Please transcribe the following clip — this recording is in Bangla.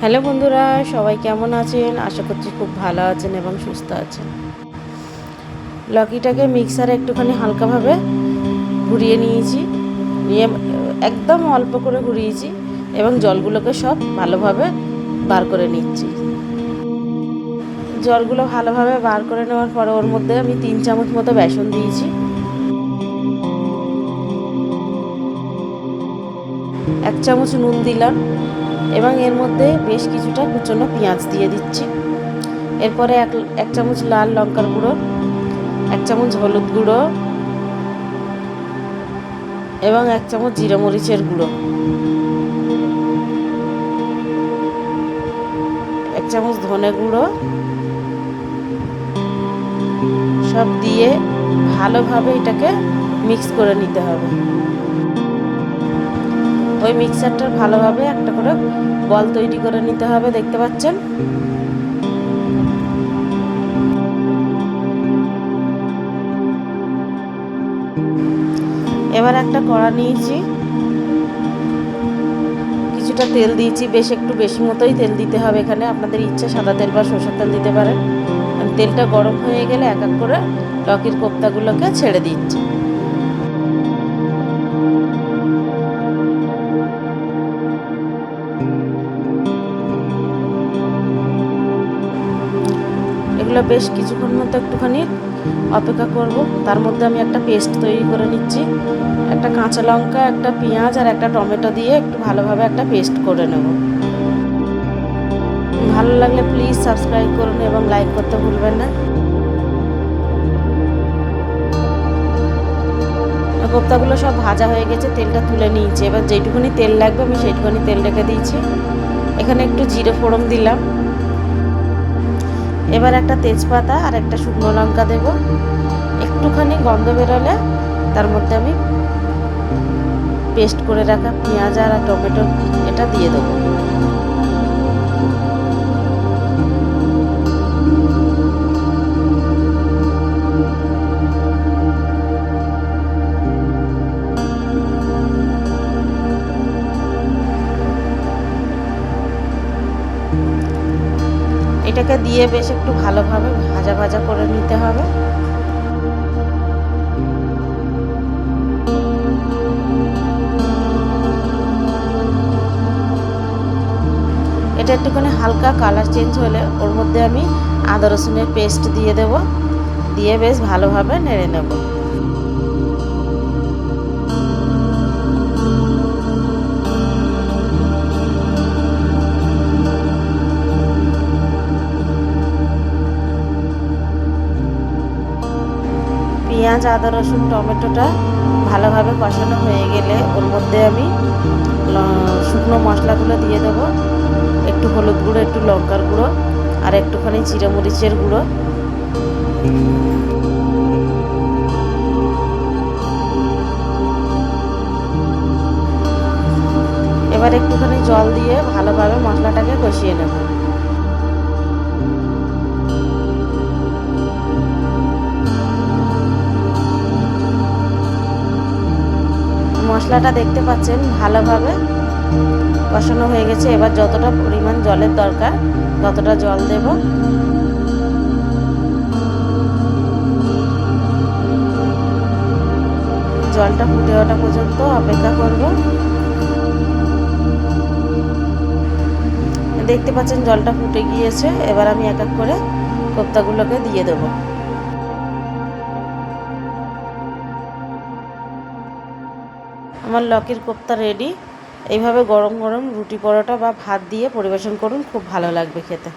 হ্যালো বন্ধুরা, সবাই কেমন আছেন? আশা করছি খুব ভালো আছেন এবং সুস্থ আছেন। লকিটাকে মিক্সারে একটুখানি হালকাভাবে ঘুরিয়ে নিয়েছি, নিয়ে একদম অল্প করে ঘুরিয়েছি এবং জলগুলোকে সব ভালোভাবে বার করে নিচ্ছি। জলগুলো ভালোভাবে বার করে নেওয়ার পরে ওর মধ্যে আমি 3 চামচ মতো বেসন দিয়েছি, 1 চামচ নুন দিলাম এবং এর মধ্যে বেশ কিছুটা কুচনো পেঁয়াজ দিয়ে দিচ্ছি। এরপরে এক চামচ লাল লঙ্কার গুঁড়ো, 1 চামচ হলুদ গুঁড়ো এবং 1 চামচ জিরা মরিচের গুঁড়ো, 1 চামচ ধনে গুঁড়ো সব দিয়ে ভালোভাবে এটাকে মিক্স করে নিতে হবে। ওই মিক্সারটার ভালোভাবে একটা করে বল তৈরি করে নিতে হবে, দেখতে পাচ্ছেন। এবার একটা কড়া নিয়েছি, কিছুটা তেল দিয়েছি, একটু বেশি মতোই তেল দিতে হবে এখানে। আপনাদের ইচ্ছা সাদা তেল বা সরষের তেল দিতে পারেন। তেলটা গরম হয়ে গেলে এক এক করে লকির কোপ্তাগুলোকে ছেড়ে দিচ্ছি। এগুলো বেশ কিছুক্ষণ মতো একটুখানি অপেক্ষা করব। তার মধ্যে আমি একটা পেস্ট তৈরি করে নিচ্ছি। একটা কাঁচা লঙ্কা, একটা পেঁয়াজ আর একটা টমেটো দিয়ে একটু ভালোভাবে একটা পেস্ট করে নেব। ভালো লাগলে প্লিজ সাবস্ক্রাইব করুন এবং লাইক করতে ভুলবেন না। কোপ্তাগুলো সব ভাজা হয়ে গেছে, তেলটা তুলে নিয়েছি। এবার যেটুকুনি তেল লাগবে আমি সেইটুকুনি তেল রেখে দিয়েছি। এখানে একটু জিরে ফোড়ন দিলাম। এবার একটা তেজপাতা আর একটা শুকনো লঙ্কা দেব। একটুখানি গন্ধ বেরোলে তার মধ্যে আমি পেস্ট করে রাখা পেঁয়াজ আর টমেটো এটা দিয়ে দেবো। এটাকে দিয়ে বেশ একটু ভালোভাবে ভাজা ভাজা করে নিতে হবে। এটা একটুখানি হালকা কালার চেঞ্জ হলে ওর মধ্যে আমি আদা রসুনের পেস্ট দিয়ে দেব, দিয়ে বেশ ভালোভাবে নেড়ে নেব। পেঁয়াজ, আদা, রসুন, টমেটোটা ভালোভাবে কষানো হয়ে গেলে ওর মধ্যে আমি শুকনো মশলাগুলো দিয়ে দেবো। একটু হলুদ গুঁড়ো, একটু লঙ্কার গুঁড়ো আর একটুখানি জিরা মরিচের গুঁড়ো। এবার একটুখানি জল দিয়ে ভালোভাবে মশলাটাকে কষিয়ে নেব। মশলাটা দেখতে পাচ্ছেন ভালোভাবে কষানো হয়ে গেছে। এবার যতটা পরিমাণ জলের দরকার ততটা জল দেব। জলটা ফুটে ওঠা পর্যন্ত অপেক্ষা করব। দেখতে পাচ্ছেন জলটা ফুটে গিয়েছে। এবার আমি এক এক করে কোপ্তাগুলোকে দিয়ে দেবো। আমার লকির কোপ্তা রেডি। এইভাবে গরম গরম রুটি, পরোটা বা ভাত দিয়ে পরিবেশন করুন, খুব ভালো লাগবে খেতে।